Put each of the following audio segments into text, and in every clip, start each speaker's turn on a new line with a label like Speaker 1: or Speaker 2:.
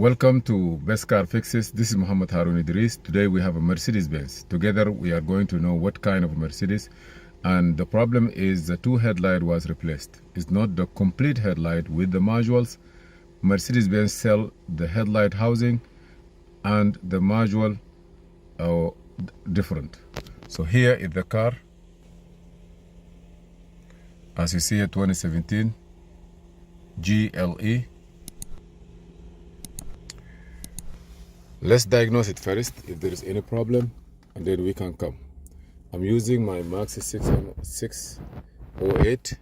Speaker 1: Welcome to Best Car Fixes. This is Muhammad Harun Idris. Today we have a Mercedes Benz. Together we are going to know what kind of Mercedes. And the problem is the two headlight was replaced. It's not the complete headlight with the modules. Mercedes Benz sell the headlight housing and the module are different. So here is the car. As you see, a 2017 GLE. Let's diagnose it first if there is any problem, and then we can come. I'm using my Maxi 608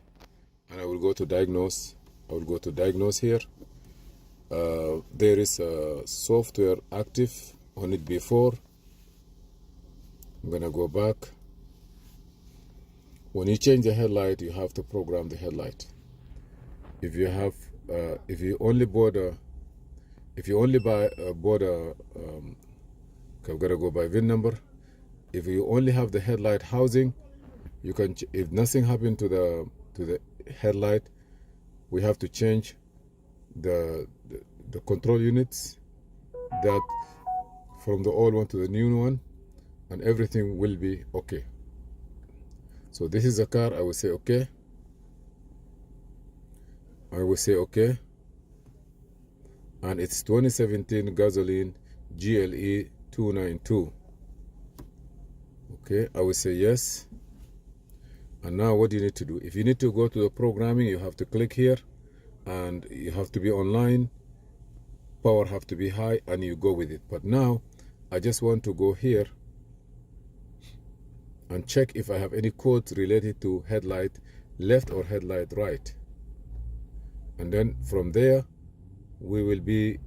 Speaker 1: and I will go to diagnose. I will go to diagnose here. There is a software active on it before. I'm gonna go back. When you change the headlight, you have to program the headlight. If you have, if you only bought a I've got to go by VIN number. If you only have the headlight housing, you can. If nothing happened to the headlight, we have to change the control units, that from the old one to the new one, and everything will be okay. So this is a car. I will say okay. I will say okay. And it's 2017 gasoline GLE 292. Okay, I will say yes. And now what do you need to do? If you need to go to the programming, you have to click here and you have to be online, power have to be high, and you go with it. But now I just want to go here and check if I have any codes related to headlight left or headlight right. And then from there we will be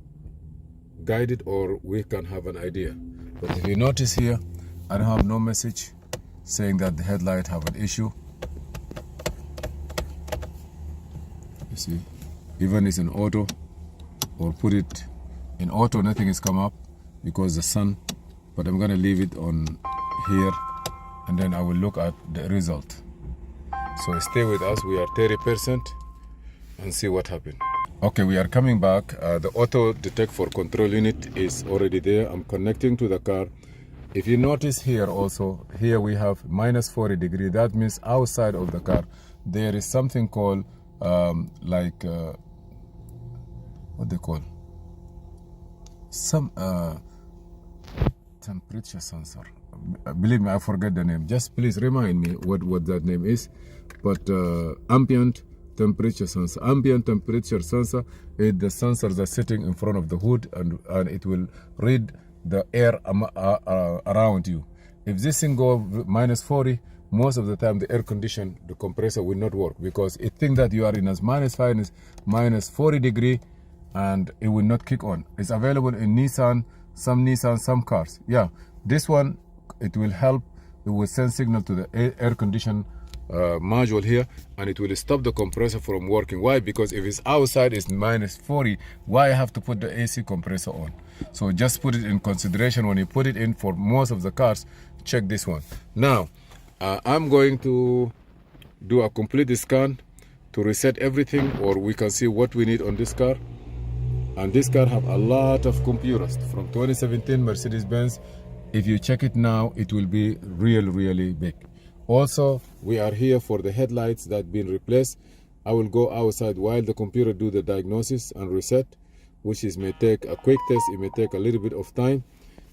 Speaker 1: guided, or we can have an idea. But if you notice here, I don't have no message saying that the headlight have an issue. You see, even it's in auto, or put it in auto, nothing has come up because the sun. But I'm gonna leave it on here and then I will look at the result. So stay with us. We are 30% and see what happened. Okay, we are coming back. The auto detect for control unit is already there. I'm connecting to the car. If you notice here also, here we have minus 40 degrees. That means outside of the car, there is something called what they call? Some temperature sensor. Believe me, I forget the name. Just please remind me what that name is. But ambient temperature sensor. Ambient temperature sensor is the sensor that's sitting in front of the hood, and it will read the air around you. If this thing go minus 40, most of the time the air condition, the compressor will not work, because it thinks that you are in as minus 40 degree, and it will not kick on. It's available in Nissan, some cars. Yeah, this one, it will help. It will send signal to the air condition module here, and it will stop the compressor from working. Why? Because if it's outside, it's minus 40. Why I have to put the AC compressor on? So just put it in consideration when you put it in. For most of the cars, check this one. Now I'm going to do a complete scan to reset everything, or we can see what we need on this car. And this car have a lot of computers from 2017 Mercedes-Benz. If you check it now, it will be really big. Also, we are here for the headlights that been replaced. I will go outside while the computer do the diagnosis and reset, which is may take a quick test. It may take a little bit of time.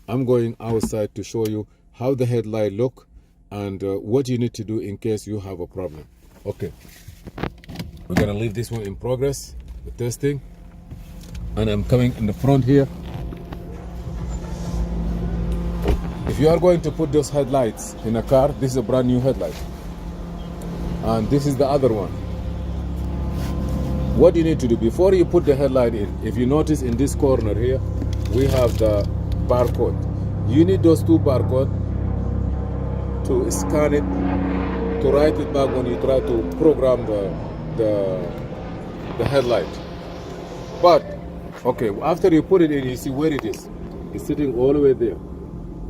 Speaker 1: I'm going outside to show you how the headlight look and what you need to do in case you have a problem. Okay, we're gonna leave this one in progress, the testing, and I'm coming in the front here. If you are going to put those headlights in a car, this is a brand new headlight. And this is the other one. What you need to do before you put the headlight in, if you notice in this corner here, we have the barcode. You need those two barcodes to scan it, to write it back when you try to program the headlight. But, okay, after you put it in, you see where it is. It's sitting all the way there.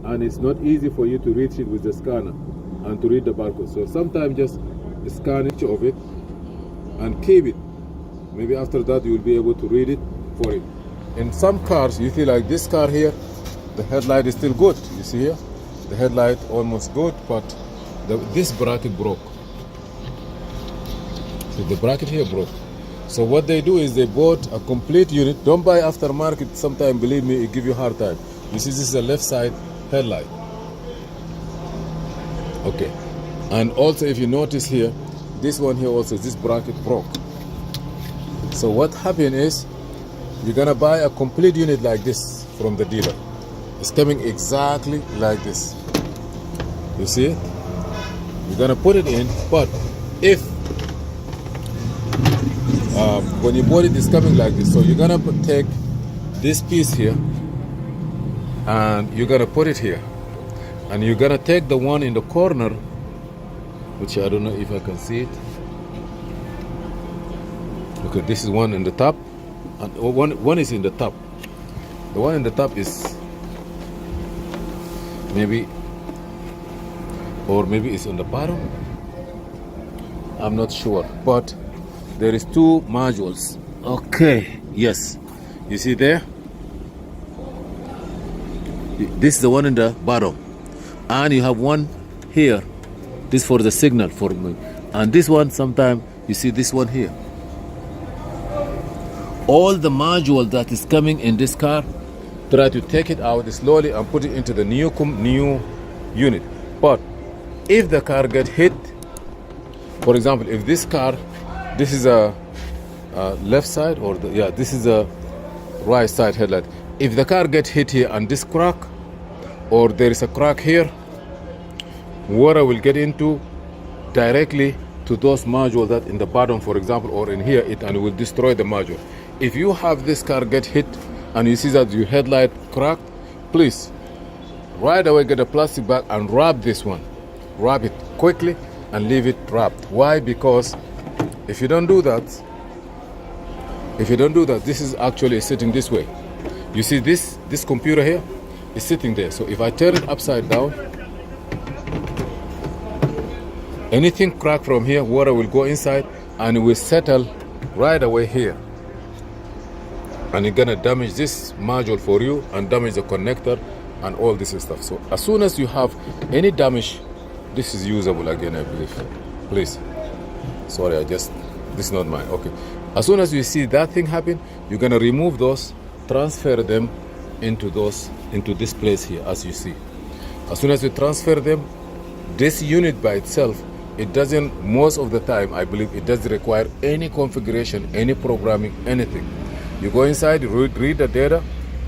Speaker 1: And it's not easy for you to reach it with the scanner and to read the barcode. So sometimes just scan each of it and keep it. Maybe after that you will be able to read it for it. in some cars, you see like this car here, the headlight is still good. You see here, the headlight almost good, but this bracket broke. So the bracket here broke. So what they do is they bought a complete unit. Don't buy aftermarket. Sometimes, believe me, it give you a hard time. You see, this is a left side headlight. Okay, and also if you notice here, this one here also, this bracket broke. So what happened is, you're gonna buy a complete unit like this from the dealer. It's coming exactly like this. You see it? You're gonna put it in, but if when you bought it, it's coming like this. So you're gonna take this piece here and you're gonna put it here, and you're gonna take the one in the corner, which I don't know if I can see it. Okay, this is one in the top, and one is in the top. The one in the top is maybe, or maybe it's on the bottom. I'm not sure, but there is two modules. Okay, yes, you see there, this is the one in the bottom, and you have one here, this for the signal for me, and this one, sometime you see this one here. All the module that is coming in this car, try to take it out slowly and put it into the new unit. But if the car get hit, for example, if this car, this is a left side, or this is a right side headlight. If the car get hit here and this crack, or there is a crack here, water will get into directly to those modules that in the bottom, for example, or in here, and it will destroy the module. If you have this car get hit and you see that your headlight cracked, please right away get a plastic bag and wrap this one. Wrap it quickly and leave it wrapped. Why? Because if you don't do that, this is actually sitting this way. You see this computer here is sitting there. So if I turn it upside down, anything cracked from here, water will go inside and it will settle right away here. And it's gonna damage this module for you and damage the connector and all this stuff. So as soon as you have any damage, this is usable again, I believe. Please. Sorry, this is not mine. Okay. As soon as you see that thing happen, you're gonna remove those, transfer them into this place here, as you see. As soon as you transfer them, this unit by itself, it doesn't, most of the time, I believe, it doesn't require any configuration, any programming, anything. You go inside, read the data,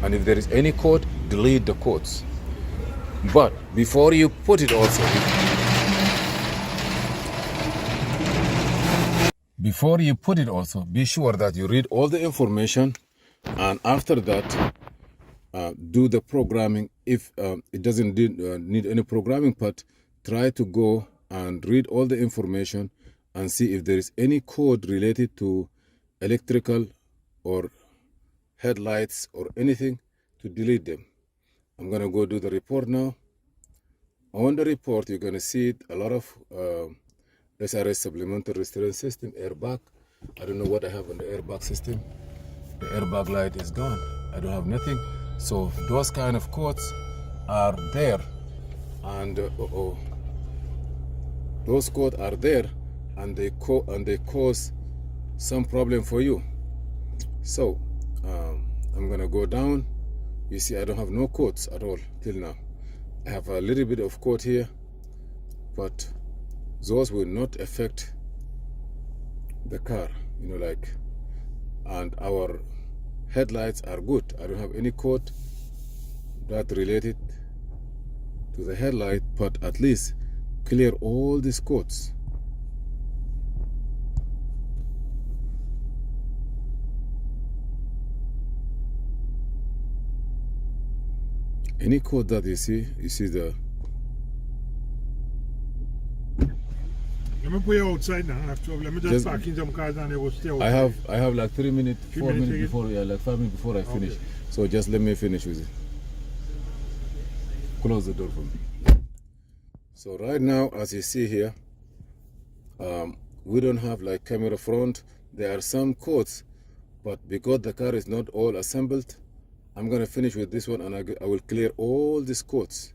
Speaker 1: and if there is any code, delete the codes. But before you put it also, be sure that you read all the information, and after that, do the programming. If it doesn't need any programming, but try to go and read all the information and see if there is any code related to electrical or headlights or anything, to delete them. I'm gonna go do the report now. On the report, you're gonna see a lot of SRS supplemental restraint system, airbag. I don't know what I have on the airbag system. The airbag light is gone. I don't have nothing. So those kind of codes are there, and those codes are there, and they cause some problem for you. So I'm gonna go down. You see, I don't have no codes at all till now. I have a little bit of code here, but those will not affect the car, and our headlights are good. I don't have any code that related to the headlight, but at least clear all these codes. Any code that you see the.
Speaker 2: Let me put you outside now. Let me just park in some cars and they will stay outside.
Speaker 1: I have like 3 minutes, 4 minutes before, like 5 minutes before I finish. Okay. So just let me finish with it. Close the door for me. So right now, as you see here, we don't have like camera front. There are some codes But because the car is not all assembled, I'm gonna finish with this one, and I will clear all these codes.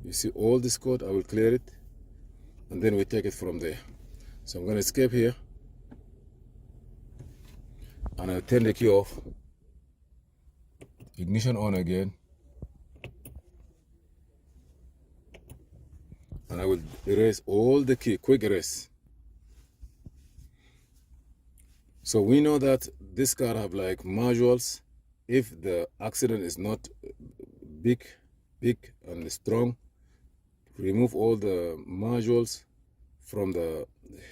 Speaker 1: You see all this code, I will clear it, and then we take it from there. So I'm gonna escape here, and I'll turn the key off, ignition on again, and I will erase all the key, quick erase. So we know that this car have like modules. If the accident is not big and strong, remove all the modules from the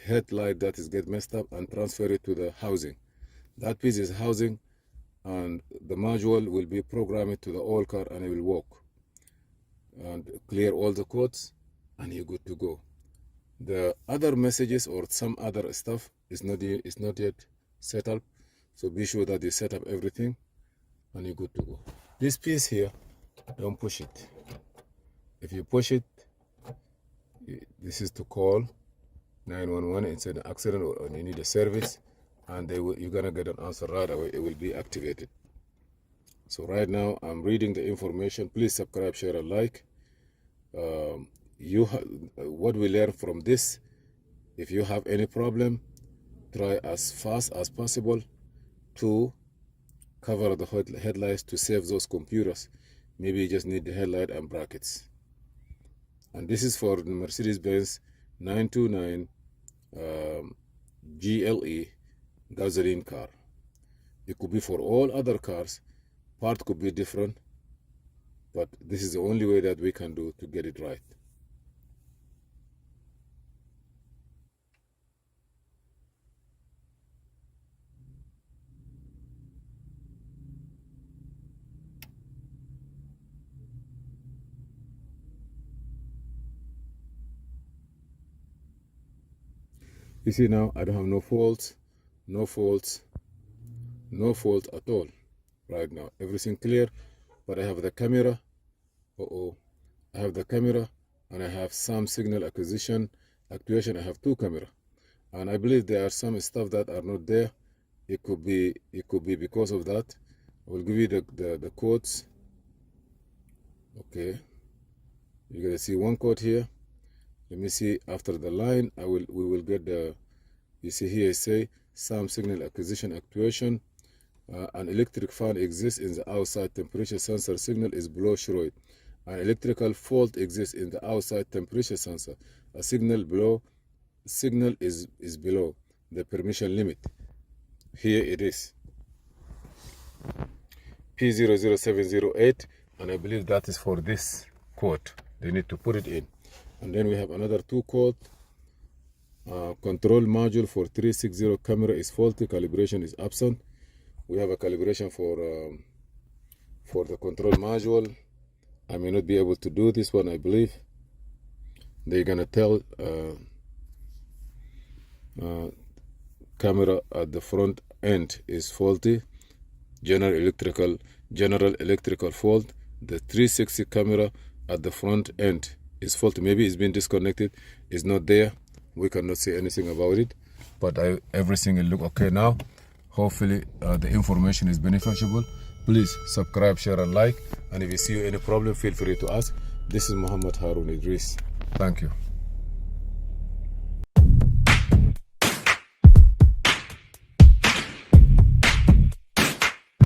Speaker 1: headlight that is get messed up and transfer it to the housing. That piece is housing, and the module will be programmed to the old car, and it will work. And clear all the codes, and you're good to go. The other messages or some other stuff is not yet set up, so be sure that you set up everything, and you're good to go. This piece here, don't push it. If you push it, this is to call 911 and say an accident or you need a service, and you're gonna get an answer right away. It will be activated. So right now I'm reading the information. Please subscribe, share, and like. What we learn from this: if you have any problem, try as fast as possible to cover the headlights to save those computers. Maybe you just need the headlight and brackets. And this is for the Mercedes-Benz 929 GLE gasoline car. It could be for all other cars. Part could be different, but this is the only way that we can do to get it right. You see now, I don't have no faults at all. Right now, everything clear, but I have the camera. I have the camera, and I have some signal actuation. I have two cameras, and I believe there are some stuff that are not there. It could be because of that. I will give you the codes. Okay, you're gonna see one code here. Let me see after the line. We will get the. You see here, say some signal acquisition actuation. An electric fan exists in the outside temperature sensor. Signal is below Shroud. An electrical fault exists in the outside temperature sensor. A signal is below the permission limit. Here it is, P00708, and I believe that is for this code. They need to put it in. And then we have another two code. Control module for 360 camera is faulty. Calibration is absent. We have a calibration for the control module. I may not be able to do this one. I believe they're gonna tell camera at the front end is faulty. General electrical fault. The 360 camera at the front end is faulty. Maybe it's been disconnected. It's not there. We cannot say anything about it, but everything will look okay now. Hopefully the information is beneficial. Please subscribe, share, and like. And if you see any problem, feel free to ask. This is Muhammad Harun Idris. Thank you.